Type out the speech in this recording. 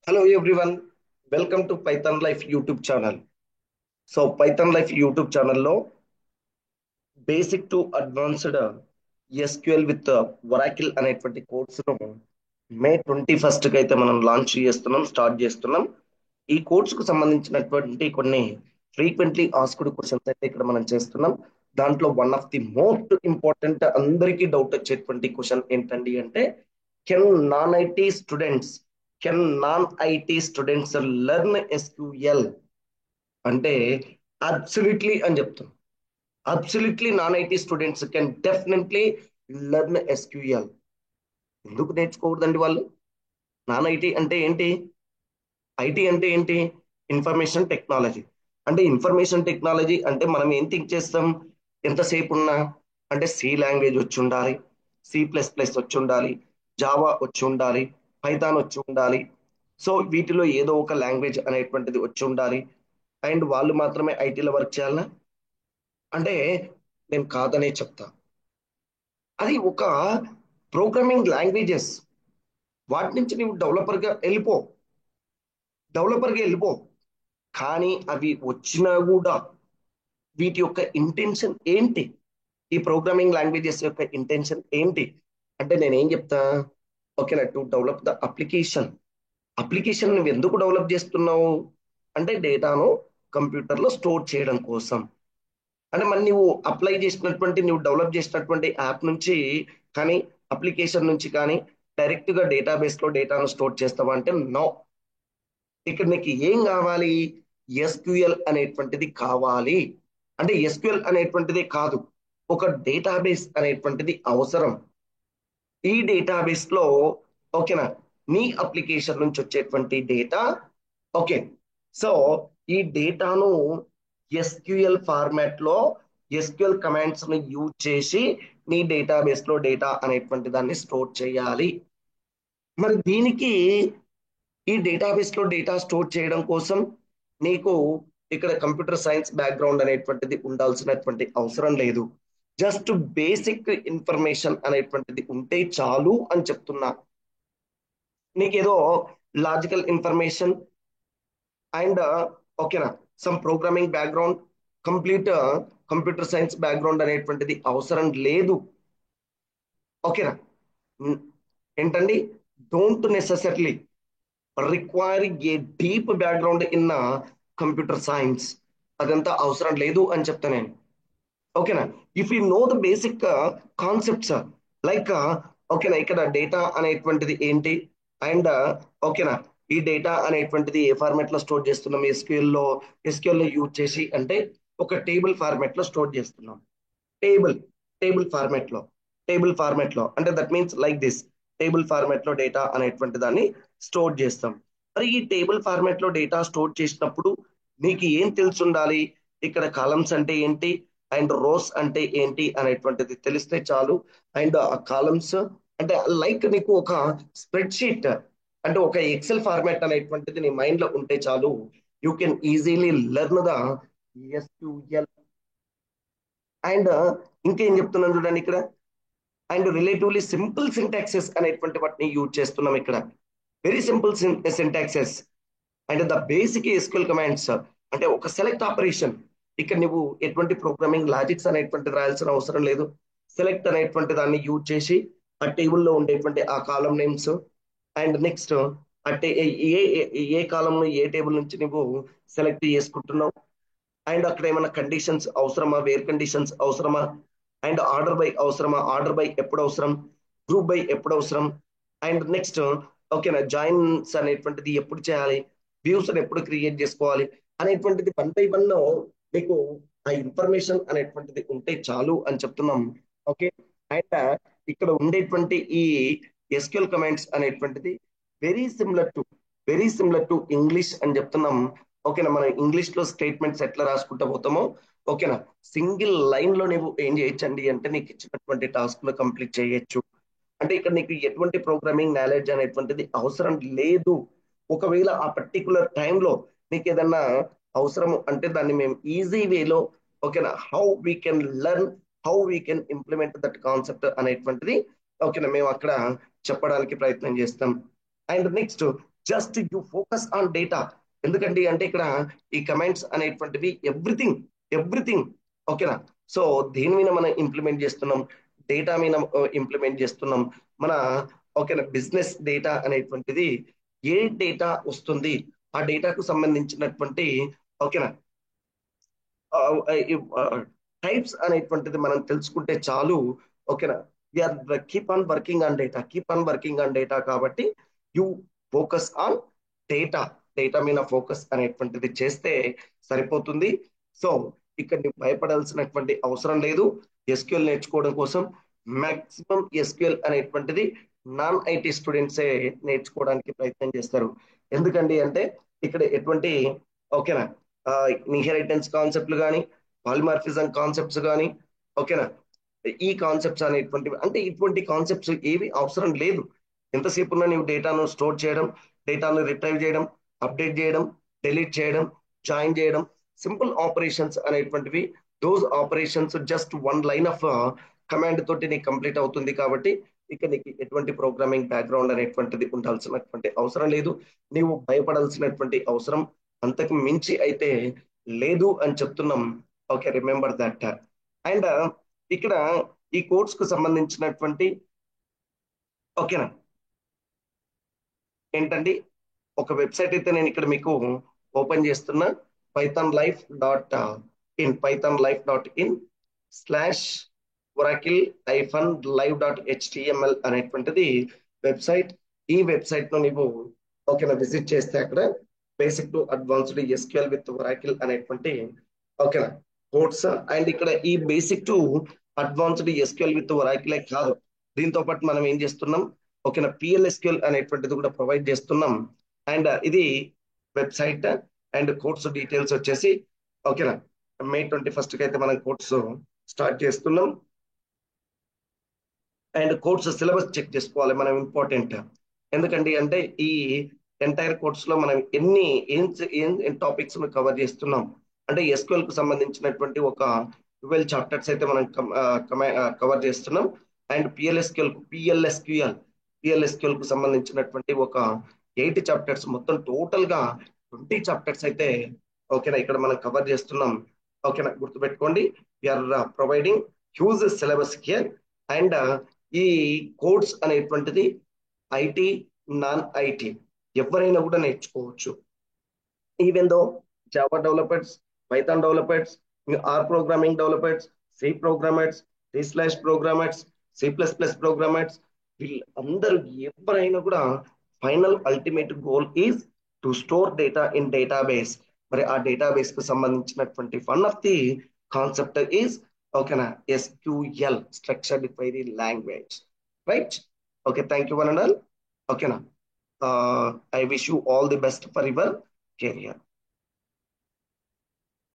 Hello everyone, welcome to Python Life YouTube channel. Python Life YouTube channel లో basic to advanced SQL with Oracle అనేటువంటి కోర్సును మే 21st అయితే మనం launch చేస్తున్నాం, start చేస్తున్నాం. ఈ కోర్సుకు సంబంధించినటువంటి కొన్ని ఫ్రీక్వెంట్లీ ఆస్క్డ్ క్వశ్చన్స్ అయితే ఇక్కడ మనం చేస్తున్నాం. దాంట్లో one of the most important అందరికీ డౌట్ వచ్చేటువంటి క్వశ్చన్ ఏంటండి అంటే can non IT students can non IT students learn SQL అంటే అబ్సల్యూట్లీ అని చెప్తాం. Absolutely non IT students can definitely learn SQL. ఎందుకు నేర్చుకోకూడదండి వాళ్ళు? నాన్ ఐటీ అంటే ఏంటి? ఐటీ అంటే ఏంటి? Information technology. అంటే ఇన్ఫర్మేషన్ టెక్నాలజీ అంటే మనం ఏం థింక్ చేస్తాం? ఎంతసేపు ఉన్నా అంటే సి లాంగ్వేజ్ వచ్చి ఉండాలి, C++ వచ్చి ఉండాలి, జావా వచ్చి ఉండాలి, పైథాన్ వచ్చి ఉండాలి. సో వీటిలో ఏదో ఒక లాంగ్వేజ్ అనేటువంటిది వచ్చి ఉండాలి. అండ్ వాళ్ళు మాత్రమే ఐటీలో వర్క్ చేయాలనా అంటే నేను కాదనే చెప్తా. అది ఒక ప్రోగ్రామింగ్ లాంగ్వేజెస్. వాటి నుంచి నువ్వు డెవలపర్గా వెళ్ళిపో. కానీ అవి వచ్చినా కూడా వీటి యొక్క ఇంటెన్షన్ ఏంటి? ఈ ప్రోగ్రామింగ్ లాంగ్వేజెస్ యొక్క ఇంటెన్షన్ ఏంటి అంటే నేనేం చెప్తా, ఓకేనా, to develop the application. Application నువ్వు ఎందుకు డెవలప్ చేస్తున్నావు అంటే డేటాను కంప్యూటర్లో స్టోర్ చేయడం కోసం. అంటే మరి నువ్వు డెవలప్ చేసినటువంటి యాప్ నుంచి కానీ అప్లికేషన్ నుంచి కానీ డైరెక్ట్ గా డేటాబేస్ లో డేటాను స్టోర్ చేస్తావా అంటే నో. ఇక్కడ నీకు ఏం కావాలి? ఎస్క్యూఎల్ అనేటువంటిది కావాలి. అంటే ఎస్క్యూఎల్ అనేటువంటిది కాదు, ఒక డేటాబేస్ అనేటువంటిది అవసరం. ఈ డేటాబేస్ లో ఓకేనా నీ అప్లికేషన్ నుంచి వచ్చేటువంటి డేటా, ఓకే, సో ఈ డేటాను ఎస్క్యూఎల్ ఫార్మాట్ లో ఎస్క్యూఎల్ కమాండ్స్ ని యూజ్ చేసి నీ డేటాబేస్ లో డేటా అనేటువంటి దాన్ని స్టోర్ చేయాలి. మరి దీనికి ఈ డేటాబేస్ లో డేటా స్టోర్ చేయడం కోసం నీకు ఇక్కడ కంప్యూటర్ సైన్స్ బ్యాక్గ్రౌండ్ అనేటువంటిది ఉండాల్సినటువంటి అవసరం లేదు. జస్ట్ బేసిక్ ఇన్ఫర్మేషన్ అనేటువంటిది ఉంటే చాలు అని చెప్తున్నా. నీకేదో లాజికల్ ఇన్ఫర్మేషన్ అండ్ ఓకేనా some programming background, complete computer science background అనేటువంటిది అవసరం లేదు. ఓకేనా. ఉమ్, ఏంటండి? Don't necessarily requiring A deep background in computer science. అదంతా అవసరం లేదు అని చెప్తా నేను. ఓకేనా. If you know the basic concepts like ఓకేనా ఇక్కడ డేటా అనేటువంటిది ఏంటి అండ్ ఓకేనా ఈ డేటా అనేటువంటిది ఏ ఫార్మాట్ లో స్టోర్ చేస్తున్నాం ఎస్క్యూఎల్ లో యూజ్ చేసి అంటే ఒక టేబుల్ ఫార్మాట్ లో స్టోర్ చేస్తున్నాం. టేబుల్ టేబుల్ ఫార్మాట్ లో టేబుల్ ఫార్మాట్ లో అంటే that means like this. Table format లో డేటా అనేటువంటి దాన్ని స్టోర్ చేస్తాం. మరి ఈ టేబుల్ ఫార్మాట్ లో డేటా స్టోర్ చేసినప్పుడు నీకు ఏం తెలిసి ఉండాలి? ఇక్కడ కాలమ్స్ అంటే ఏంటి అండ్ రోస్ అంటే ఏంటి అనేటువంటిది తెలిస్తే చాలు. అండ్ ఆ కాలమ్స్ అంటే లైక్ నీకు ఒక స్ప్రెడ్ షీట్ అంటే ఒక ఎక్సెల్ ఫార్మాట్ అనేటువంటిది నీ మైండ్ లో ఉంటే చాలు. You can easily learn the SQL. And ఇంకేం చెప్తున్నాను చూడండి ఇక్కడ. అండ్ రిలేటివ్లీ సింపుల్ సింటాక్సెస్ అనేటువంటి వాటిని యూజ్ చేస్తున్నాం ఇక్కడ. Very simple syntaxes and the basic SQL commands అంటే ఒక సెలెక్ట్ ఆపరేషన్. ఇక్కడ నువ్వు ఎటువంటి ప్రోగ్రామింగ్ లాజిక్స్ అనేటువంటి రాయాల్సిన అవసరం లేదు. సెలెక్ట్ అనేటువంటి దాన్ని యూజ్ చేసి ఆ టేబుల్లో ఉండేటువంటి ఆ కాలం నేమ్స్ అండ్ నెక్స్ట్ అంటే ఏ కాలం ఏ టేబుల్ నుంచి నువ్వు సెలెక్ట్ చేసుకుంటున్నావు అండ్ అక్కడ ఏమైనా కండిషన్స్ అవసరమా, వేర్ కండిషన్స్ అవసరమా అండ్ ఆర్డర్ బై అవసరమా, ఆర్డర్ బై ఎప్పుడు అవసరం, గ్రూప్ బై ఎప్పుడు అవసరం అండ్ నెక్స్ట్ ఓకేనా జాయిన్స్ అనేటువంటిది ఎప్పుడు చేయాలి, వ్యూస్ ఎప్పుడు క్రియేట్ చేసుకోవాలి అనేటువంటిది 1 by 1 మీకు ఆ ఇన్ఫర్మేషన్ అనేటువంటిది ఉంటే చాలు అని చెప్తున్నాం. ఓకే. అండ్ ఇక్కడ ఉండేటువంటి ఈ ఎస్క్యూఎల్ కమాండ్స్ అనేటువంటిది very similar to very similar to English అని చెప్తున్నాం. ఓకేనా. మనం ఇంగ్లీష్ లో స్టేట్మెంట్స్ ఎట్లా రాసుకుంటా పోతామో ఓకేనా సింగిల్ లైన్ లో నువ్వు ఏం చేయొచ్చండి అంటే నీకు ఇచ్చినటువంటి టాస్క్ లో కంప్లీట్ చేయొచ్చు. అంటే ఇక్కడ నీకు ఎటువంటి ప్రోగ్రామింగ్ నాలెడ్జ్ అనేటువంటిది అవసరం లేదు. ఒకవేళ ఆ పర్టికులర్ టైంలో నీకు ఏదన్నా అవసరం అంటే దాన్ని మేము ఈజీ వేలో ఓకేనా how we can learn, how we can implement that concept అనేటువంటిది ఓకేనా మేము అక్కడ చెప్పడానికి ప్రయత్నం చేస్తాం. And next just you focus on data. ఎందుకంటే అంటే ఇక్కడ ఈ కమెంట్స్ అనేటువంటివి ఎవ్రీథింగ్, ఎవ్రీథింగ్. ఓకేనా? సో దేని మీద మనం ఇంప్లిమెంట్ చేస్తున్నాం? డేటా మీద ఇంప్లిమెంట్ చేస్తున్నాం. మన ఓకేనా బిజినెస్ డేటా అనేటువంటిది ఏ డేటా వస్తుంది, ఆ డేటాకు సంబంధించినటువంటి ఓకేనా టైప్స్ అనేటువంటిది మనం తెలుసుకుంటే చాలు. ఓకేనా? We are keep on working on data, keep on working on data. కాబట్టి you focus on data, data మీద ఫోకస్ అనేటువంటిది చేస్తే సరిపోతుంది. సో ఇక్కడ నీవు భయపడాల్సినటువంటి అవసరం లేదు. ఎస్క్యూఎల్ నేర్చుకోవడం కోసం మాక్సిమం ఎస్క్యూఎల్ అనేటువంటిది నాన్ ఐటీ స్టూడెంట్సే నేర్చుకోవడానికి ప్రయత్నం చేస్తారు. ఎందుకండి అంటే ఇక్కడ ఎటువంటి ఓకేనా ఇన్హెరిటెన్స్ కాన్సెప్ట్లు కానీ, పాలిమార్ఫిజం కాన్సెప్ట్స్ కానీ, ఓకేనా ఈ కాన్సెప్ట్స్ అనేటువంటివి అంటే ఇటువంటి కాన్సెప్ట్స్ ఏవి అవసరం లేదు. ఎంతసేపు ఉన్నా నీవు డేటాను స్టోర్ చేయడం, డేటాను రిట్రైవ్ చేయడం, అప్డేట్ చేయడం, డిలీట్ చేయడం, జాయిన్ చేయడం, సింపుల్ ఆపరేషన్స్ అనేటువంటివి. Those operations just one line of command తోటి నీకు కంప్లీట్ అవుతుంది. కాబట్టి ఇక నీకు ఎటువంటి ప్రోగ్రామింగ్ బ్యాక్గ్రౌండ్ అనేటువంటిది ఉండాల్సినటువంటి అవసరం లేదు. నీవు భయపడాల్సినటువంటి అవసరం అంతకు మించి అయితే లేదు అని చెప్తున్నాం. Okay, remember that. అండ్ ఇక్కడ ఈ కోర్స్ కు సంబంధించినటువంటి ఓకేనా ఏంటండి ఒక వెబ్సైట్ అయితే నేను ఇక్కడ మీకు ఓపెన్ చేస్తున్నా. pythonlife.in/oracle-live.html అనేటువంటిది వెబ్సైట్. ఈ వెబ్సైట్ లో నీవు ఓకేనా విజిట్ చేస్తే అక్కడ basic to advanced SQL with Oracle అనేటువంటి ఓకేనా కోర్స్. అండ్ ఇక్కడ ఈ basic to advanced SQL with ఒరాకిలే కాదు, దీంతో పాటు మనం ఏం చేస్తున్నాం ఓకేనా పిఎల్ఎస్క్యూఎల్ అనేటువంటిది కూడా ప్రొవైడ్ చేస్తున్నాం. అండ్ ఇది వెబ్సైట్ అండ్ కోర్స్ డీటెయిల్స్ వచ్చేసి ఓకేనా May 21st కి అయితే మనం కోర్సు స్టార్ట్ చేస్తున్నాం. అండ్ కోర్సు సిలబస్ చెక్ చేసుకోవాలి మనం, ఇంపార్టెంట్. ఎందుకంటే అంటే ఈ ఎంటైర్ కోర్స్ లో మనం ఏం ఏం టాపిక్స్ కవర్ చేస్తున్నాం అంటే ఎస్క్యూఎల్ కు సంబంధించినటువంటి ఒక 12 చాప్టర్స్ అయితే మనం కవర్ చేస్తున్నాం. అండ్ పిఎల్ఎస్క్యూఎల్ కు సంబంధించినటువంటి ఒక 8 చాప్టర్స్, మొత్తం టోటల్ గా 20 చాప్టర్స్ అయితే ఓకేనా ఇక్కడ మనం కవర్ చేస్తున్నాం. ఓకేనా గుర్తుపెట్టుకోండి, we are providing huge syllabus here. And ఈ కోర్స్ అనేటువంటిది ఐటీ, నాన్ ఐటీ ఎవరైనా కూడా నేర్చుకోవచ్చు. Even though Java developers, Python developers, R programming developers, C programmers, సి/ప్రోగ్రామర్స్, సి++ప్రోగ్రామర్స్, వీళ్ళందరూ ఎవరైనా కూడా final ultimate goal is to store data in database. మరి ఆ డేటాబేస్ కు సంబంధించినటువంటి one of the concept is ఓకేనా SQL, structured query language. Right? Okay, thank you one and all. ఓకేనా, I wish you all the best for your career.